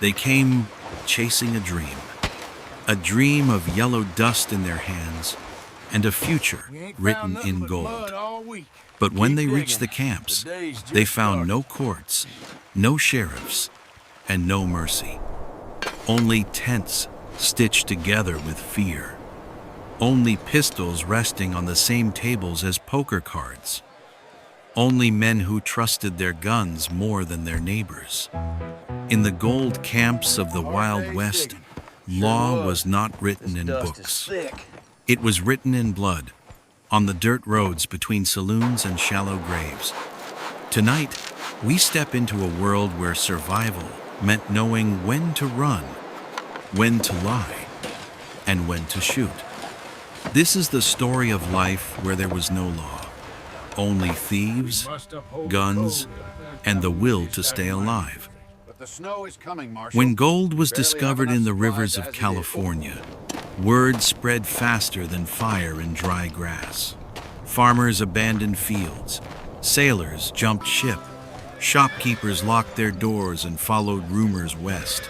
They came chasing a dream of yellow dust in their hands and a future written in gold. But when they reached the camps, they found no courts, no sheriffs, and no mercy. Only tents stitched together with fear. Only pistols resting on the same tables as poker cards. Only men who trusted their guns more than their neighbors. In the gold camps of the Wild West, law was not written in books. It was written in blood, on the dirt roads between saloons and shallow graves. Tonight, we step into a world where survival meant knowing when to run, when to lie, and when to shoot. This is the story of life where there was no law, only thieves, guns, and the will to stay alive. When gold was discovered in the rivers of California, word spread faster than fire in dry grass. Farmers abandoned fields, sailors jumped ship, shopkeepers locked their doors and followed rumors west.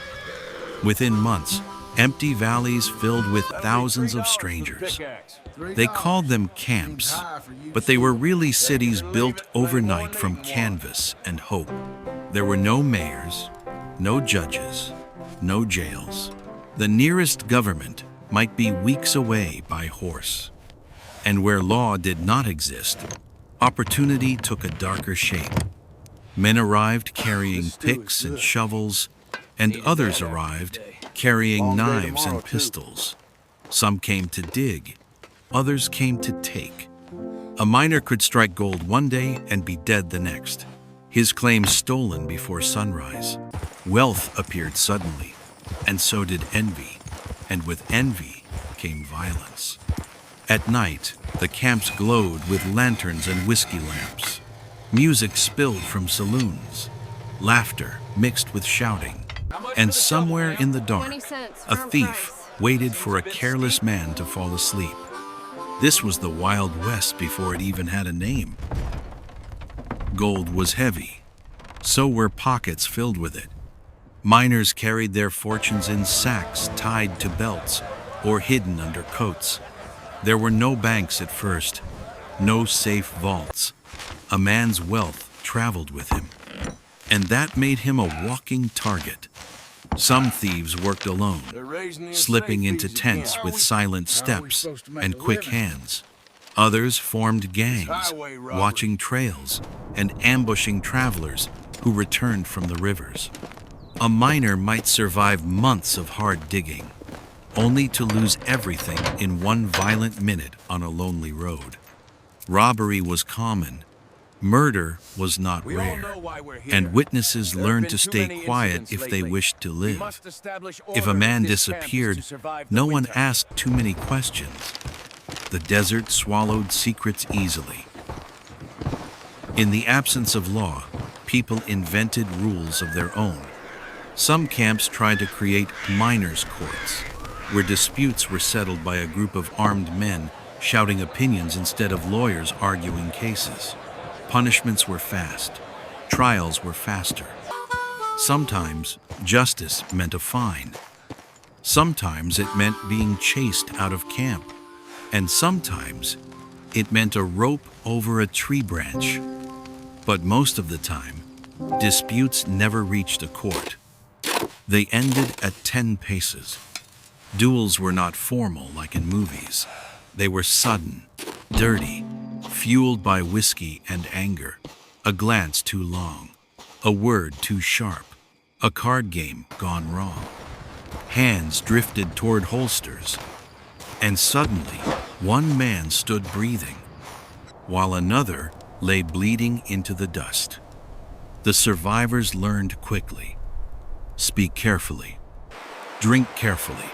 Within months, empty valleys filled with thousands of strangers. They called them camps, but they were really cities built overnight from canvas and hope. There were no mayors, no judges, no jails. The nearest government might be weeks away by horse. And where law did not exist, opportunity took a darker shape. Men arrived carrying picks and shovels, and others arrived carrying knives and pistols. Some came to dig, others came to take. A miner could strike gold one day and be dead the next, his claim stolen before sunrise. Wealth appeared suddenly, and so did envy, and with envy came violence. At night, the camps glowed with lanterns and whiskey lamps. Music spilled from saloons, laughter mixed with shouting, and somewhere in the dark, a thief waited for a careless man to fall asleep. This was the Wild West before it even had a name. Gold was heavy, so were pockets filled with it. Miners carried their fortunes in sacks tied to belts or hidden under coats. There were no banks at first, no safe vaults. A man's wealth traveled with him, and that made him a walking target. Some thieves worked alone, slipping into tents with silent steps and quick hands. Others formed gangs, watching trails and ambushing travelers who returned from the rivers. A miner might survive months of hard digging, only to lose everything in one violent minute on a lonely road. Robbery was common. Murder was not rare, and witnesses learned to stay quiet if they wished to live. If a man disappeared, no one asked too many questions. The desert swallowed secrets easily. In the absence of law, people invented rules of their own. Some camps tried to create miners' courts, where disputes were settled by a group of armed men shouting opinions instead of lawyers arguing cases. Punishments were fast. Trials were faster. Sometimes justice meant a fine. Sometimes it meant being chased out of camp. And sometimes it meant a rope over a tree branch. But most of the time, disputes never reached a court. They ended at 10 paces. Duels were not formal like in movies. They were sudden, dirty, fueled by whiskey and anger. A glance too long, a word too sharp, a card game gone wrong. Hands drifted toward holsters, and suddenly one man stood breathing, while another lay bleeding into the dust. The survivors learned quickly. Speak carefully, drink carefully,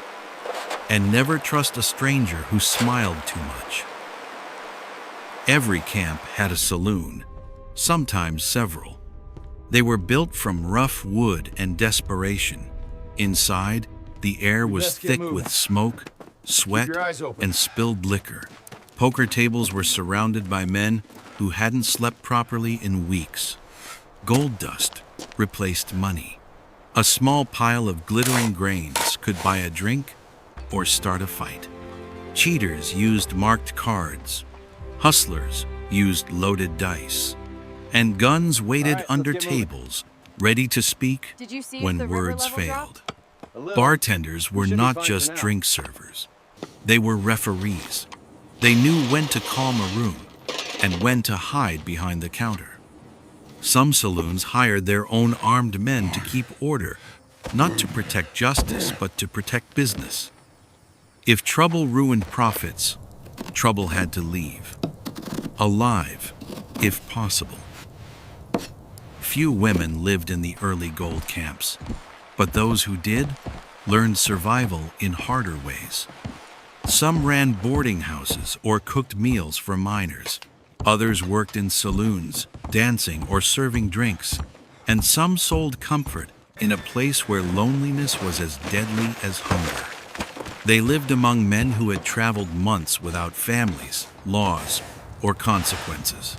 and never trust a stranger who smiled too much. Every camp had a saloon, sometimes several. They were built from rough wood and desperation. Inside, the air was thick with smoke, sweat, and spilled liquor. Poker tables were surrounded by men who hadn't slept properly in weeks. Gold dust replaced money. A small pile of glittering grains could buy a drink or start a fight. Cheaters used marked cards. Hustlers used loaded dice. And guns waited under tables, ready to speak when words failed. Bartenders were not just drink servers. They were referees. They knew when to calm a room and when to hide behind the counter. Some saloons hired their own armed men to keep order, not to protect justice, but to protect business. If trouble ruined profits, trouble had to leave. Alive, if possible. Few women lived in the early gold camps, but those who did learned survival in harder ways. Some ran boarding houses or cooked meals for miners. Others worked in saloons, dancing or serving drinks. And some sold comfort in a place where loneliness was as deadly as hunger. They lived among men who had traveled months without families, laws, or consequences.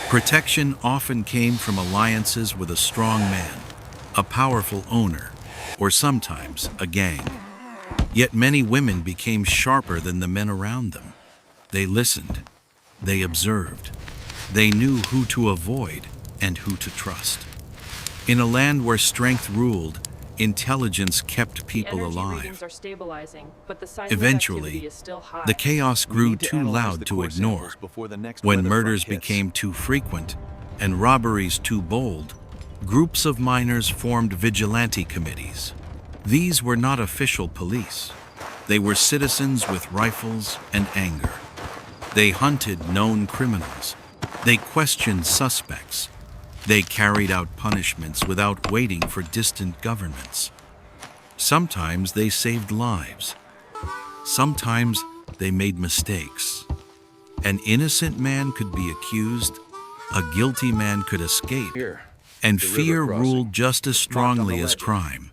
Protection often came from alliances with a strong man, a powerful owner, or sometimes a gang. Yet many women became sharper than the men around them. They listened, they observed, they knew who to avoid and who to trust. In a land where strength ruled, intelligence kept people alive. Eventually, the chaos grew too loud to ignore. When murders became too frequent and robberies too bold, groups of miners formed vigilante committees. These were not official police. They were citizens with rifles and anger. They hunted known criminals. They questioned suspects. They carried out punishments without waiting for distant governments. Sometimes they saved lives. Sometimes they made mistakes. An innocent man could be accused, a guilty man could escape, and fear ruled just as strongly as crime.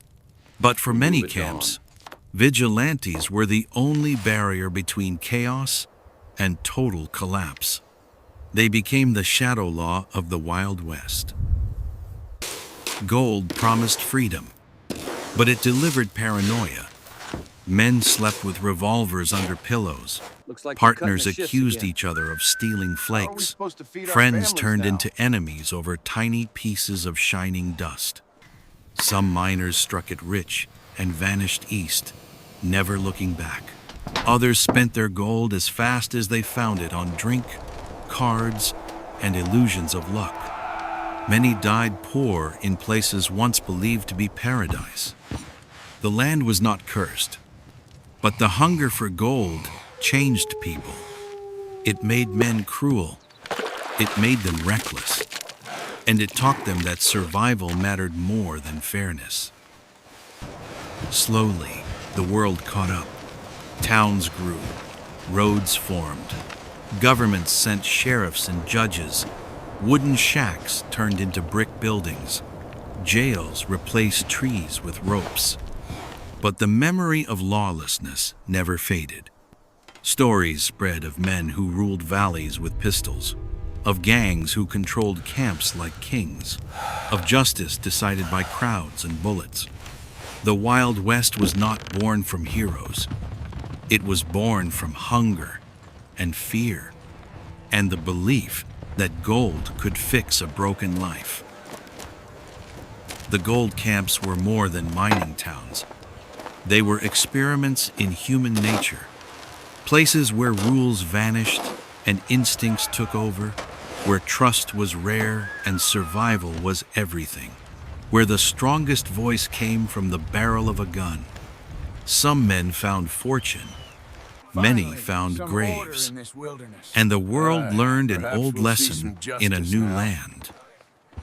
But for many camps, vigilantes were the only barrier between chaos and total collapse. They became the shadow law of the Wild West. Gold promised freedom, but it delivered paranoia. Men slept with revolvers under pillows. Partners accused each other of stealing flakes. Friends turned into enemies over tiny pieces of shining dust. Some miners struck it rich and vanished east, never looking back. Others spent their gold as fast as they found it on drink, cards, and illusions of luck. Many died poor in places once believed to be paradise. The land was not cursed, but the hunger for gold changed people. It made men cruel. It made them reckless. And it taught them that survival mattered more than fairness. Slowly, the world caught up. Towns grew. Roads formed. Governments sent sheriffs and judges. Wooden shacks turned into brick buildings. Jails replaced trees with ropes. But the memory of lawlessness never faded. Stories spread of men who ruled valleys with pistols, of gangs who controlled camps like kings, of justice decided by crowds and bullets. The Wild West was not born from heroes. It was born from hunger and fear, and the belief that gold could fix a broken life. The gold camps were more than mining towns. They were experiments in human nature, places where rules vanished and instincts took over, where trust was rare and survival was everything, where the strongest voice came from the barrel of a gun. Some men found fortune, many found graves, and the world learned an old lesson in a new land.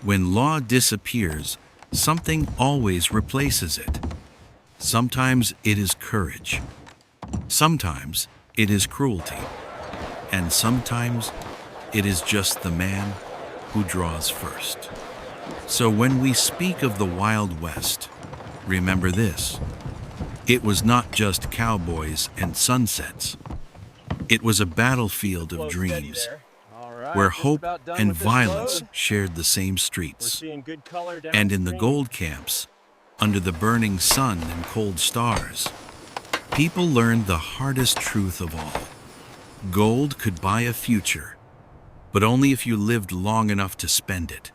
When law disappears, something always replaces it. Sometimes it is courage, sometimes it is cruelty, and sometimes it is just the man who draws first. So when we speak of the Wild West, remember this: it was not just cowboys and sunsets. It was a battlefield of dreams, where hope and violence shared the same streets. And in the gold camps, under the burning sun and cold stars, people learned the hardest truth of all. Gold could buy a future, but only if you lived long enough to spend it.